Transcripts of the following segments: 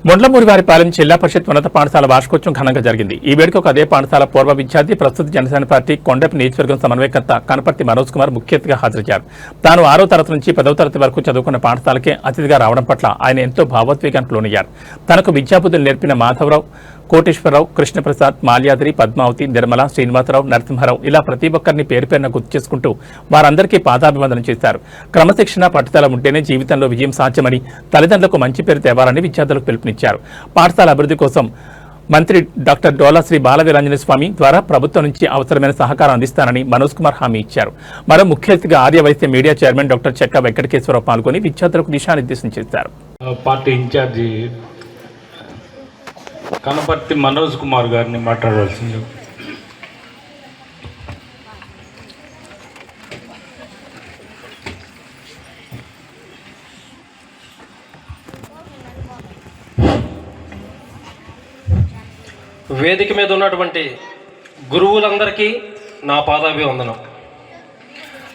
మొండ్లమూరివారిపాలెం జిల్లా పరిషత్ ఉన్నత పాఠశాల వార్షికోత్సవం ఘనంగా జరిగింది. ఈ వేడుకకు అదే పాఠశాల పూర్వ విద్యార్థి, ప్రస్తుత జనసేన పార్టీ కొండపి నియోజకవర్గం సమన్వయకర్త కనపర్తి మనోజ్ కుమార్ ముఖ్య అతిథిగా హాజరయ్యారు. తాను 6వ తరగతి నుంచి 10వ తరగతి వరకు చదువుకున్న పాఠశాలకే అతిథిగా రావడం పట్ల ఆయన ఎంతో భావోద్వేగానికి లోనయ్యారు. తనకు విద్యాబుద్ధులు నేర్పిన మాధవరావు, కోటేశ్వరరావు, కృష్ణప్రసాద్, మాల్యాద్రి, పద్మావతి, నిర్మల, శ్రీనివాసరావు, నరసింహారావు ఇలా ప్రతి ఒక్కరిని పేరు పేరున గుర్తు చేసుకుంటూ వారందరికీ పాదాభివందనం చేశారు. క్రమశిక్షణ, పట్టుదల ఉంటేనే జీవితంలో విజయం సాధ్యమని, తల్లిదండ్రులకు మంచి పేరు తేవాలని విద్యార్థులకు పిలుపునిచ్చారు. పాఠశాల అభివృద్ధి కోసం మంత్రి డాక్టర్ డోలా శ్రీ బాలవీరాంజనేయ స్వామి ద్వారా ప్రభుత్వం నుంచి అవసరమైన సహకారం అందిస్తానని మనోజ్ కుమార్ హామీ ఇచ్చారు. మరో ముఖ్య అతిథిగా ఆర్యవైశ్య మీడియా చైర్మన్ డాక్టర్ చెక్క వెంకటకేశ్వరరావు పాల్గొని విద్యార్థులకు దిశానిర్దేశం చేశారు. పార్టీ ఇన్ఛార్జి కనపర్తి మనోజ్ కుమార్ గారిని మాట్లాడవలసింది. వేదిక మీద ఉన్నటువంటి గురువులందరికీ నా పాదాభివందనం.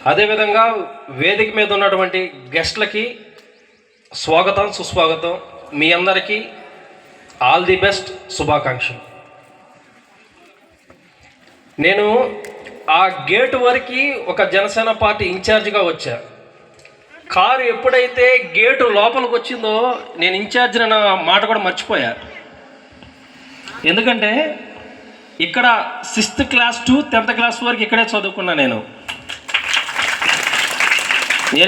అదేవిధంగా వేదిక మీద ఉన్నటువంటి గెస్ట్లకి స్వాగతం, సుస్వాగతం. మీ అందరికీ ఆల్ ది బెస్ట్, శుభాకాంక్షలు. నేను ఆ గేటు వరకు ఒక జనసేన పార్టీ ఇన్ఛార్జిగా వచ్చా. కారు ఎప్పుడైతే గేటు లోపలికి వచ్చిందో నేను ఇన్ఛార్జ్ అన్న మాట కూడా మర్చిపోయా. ఎందుకంటే ఇక్కడ 6th class to 10th class వరకు ఇక్కడే చదువుకున్నా. నేను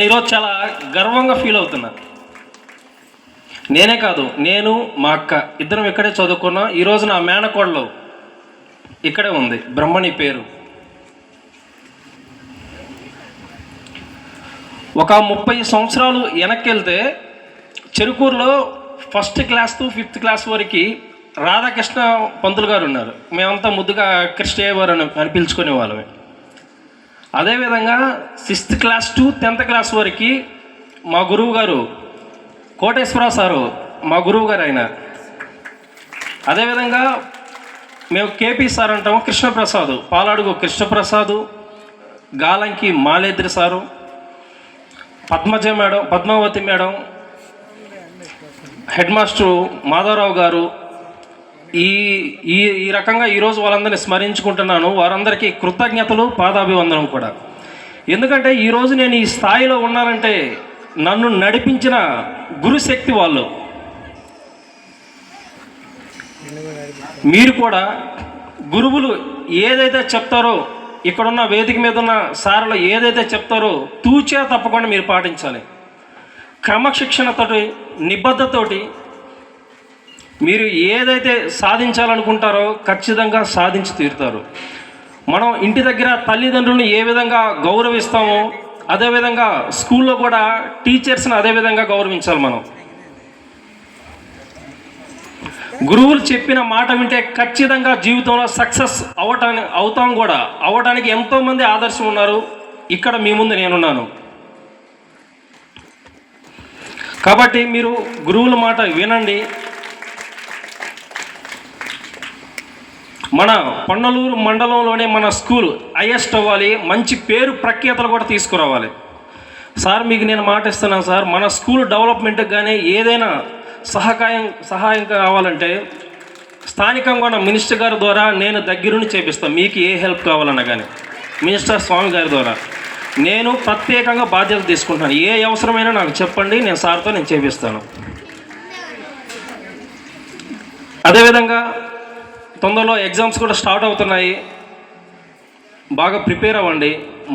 ఈరోజు చాలా గర్వంగా ఫీల్ అవుతున్నా. నేనే కాదు, నేను మా అక్క ఇద్దరం ఇక్కడే చదువుకున్నాం. ఈరోజు నా మేనకోడలు ఇక్కడే ఉంది, బ్రహ్మణి పేరు. ఒక 30 సంవత్సరాలు వెనక్కి వెళ్తే చెరుకూరులో 1st class to 5th class వరకు రాధాకృష్ణ పంతులు గారు ఉన్నారు. మేమంతా ముద్దుగా కృష్ణయ్య గారు అని పిలుచుకునే వాళ్ళమే. అదేవిధంగా 6th class to 10th class వరకు మా గురువు గారు కోటేశ్వరరావు సారు మా గురువు గారు ఆయన. అదేవిధంగా మేము కేపీ సార్ అంటాము, Krishnaprasad, Paladugu Krishnaprasad, Galanki Maledri sir, Padmavathi madam, head master Madhavarao garu. ఈ రకంగా ఈరోజు వాళ్ళందరినీ స్మరించుకుంటున్నాను. వారందరికీ కృతజ్ఞతలు, పాదాభివందనం కూడా. ఎందుకంటే ఈరోజు నేను ఈ స్థాయిలో ఉన్నానంటే నన్ను నడిపించిన గురుశక్తి వాళ్ళు. మీరు కూడా గురువులు ఏదైతే చెప్తారో, ఇక్కడున్న వేదిక మీద ఉన్న సార్లు ఏదైతే చెప్తారో తూచా తప్పకుండా మీరు పాటించాలి. క్రమశిక్షణతోటి, నిబద్ధతోటి మీరు ఏదైతే సాధించాలనుకుంటారో ఖచ్చితంగా సాధించి తీరుతారు. మనం ఇంటి దగ్గర తల్లిదండ్రులను ఏ విధంగా గౌరవిస్తామో అదేవిధంగా స్కూల్లో కూడా టీచర్స్ని అదేవిధంగా గౌరవించాలి. మనం గురువులు చెప్పిన మాట వింటే ఖచ్చితంగా జీవితంలో సక్సెస్ అవ్వడానికి ఎంతోమంది ఆదర్శం ఉన్నారు. ఇక్కడ మీ ముందు నేనున్నాను. కాబట్టి మీరు గురువుల మాట వినండి. మన పొన్నలూరు మండలంలోనే మన స్కూల్ హైయెస్ట్ అవ్వాలి, మంచి పేరు ప్రఖ్యాతలు కూడా తీసుకురావాలి. సార్ మీకు నేను మాట ఇస్తున్నాను సార్, మన స్కూల్ డెవలప్మెంట్కి కానీ ఏదైనా సహాయం కావాలంటే స్థానికంగా ఉన్న మినిస్టర్ గారి ద్వారా నేను దగ్గరుండి చేపిస్తాను. మీకు ఏ హెల్ప్ కావాలన్నా కానీ మినిస్టర్ స్వామి గారి ద్వారా నేను ప్రత్యేకంగా బాధ్యత తీసుకుంటున్నాను. ఏ అవసరమైనా నాకు చెప్పండి, నేను సార్తో నేను చేపిస్తాను. అదేవిధంగా తొందరలో ఎగ్జామ్స్ కూడా స్టార్ట్ అవుతున్నాయి. బాగా ప్రిపేర్ అవ్వండి.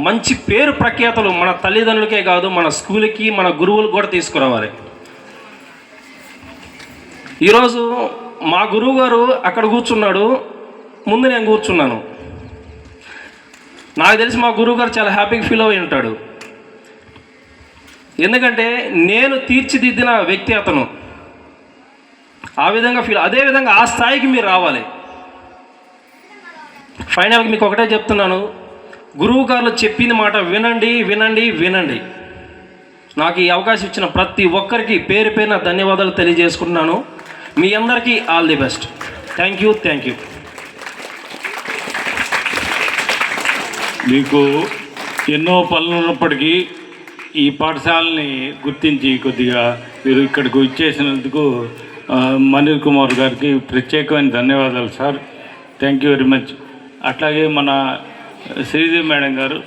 మంచి పేరు ప్రఖ్యాతలు మన తల్లిదండ్రులకే కాదు, మన స్కూల్కి, మన గురువులకు కూడా తీసుకురావాలి. ఈరోజు మా గురువు గారు అక్కడ కూర్చున్నాడు, ముందు నేను కూర్చున్నాను. నాకు తెలిసి మా గురువు గారు చాలా హ్యాపీగా ఫీల్ అయి ఉంటాడు. ఎందుకంటే నేను తీర్చిదిద్దిన వ్యక్తి అతను. ఆ విధంగా అదేవిధంగా ఆ స్థాయికి మీరు రావాలి. ఫైనల్గా మీకు ఒకటే చెప్తున్నాను, గురువు గారు చెప్పిన మాట వినండి, వినండి, వినండి. నాకు ఈ అవకాశం ఇచ్చిన ప్రతి ఒక్కరికి పేరు పేరున ధన్యవాదాలు తెలియజేసుకుంటున్నాను. మీ అందరికీ all the best. Thank you. మీకు ఎన్నో పనులు ఉన్నప్పటికీ ఈ పాఠశాలని గుర్తించి కొద్దిగా మీరు ఇక్కడికి ఇచ్చేసినందుకు మనీష్ కుమార్ గారికి ప్రత్యేకమైన ధన్యవాదాలు sir. Thank you very much. అట్లాగే మన శ్రీదేవి మేడం గారు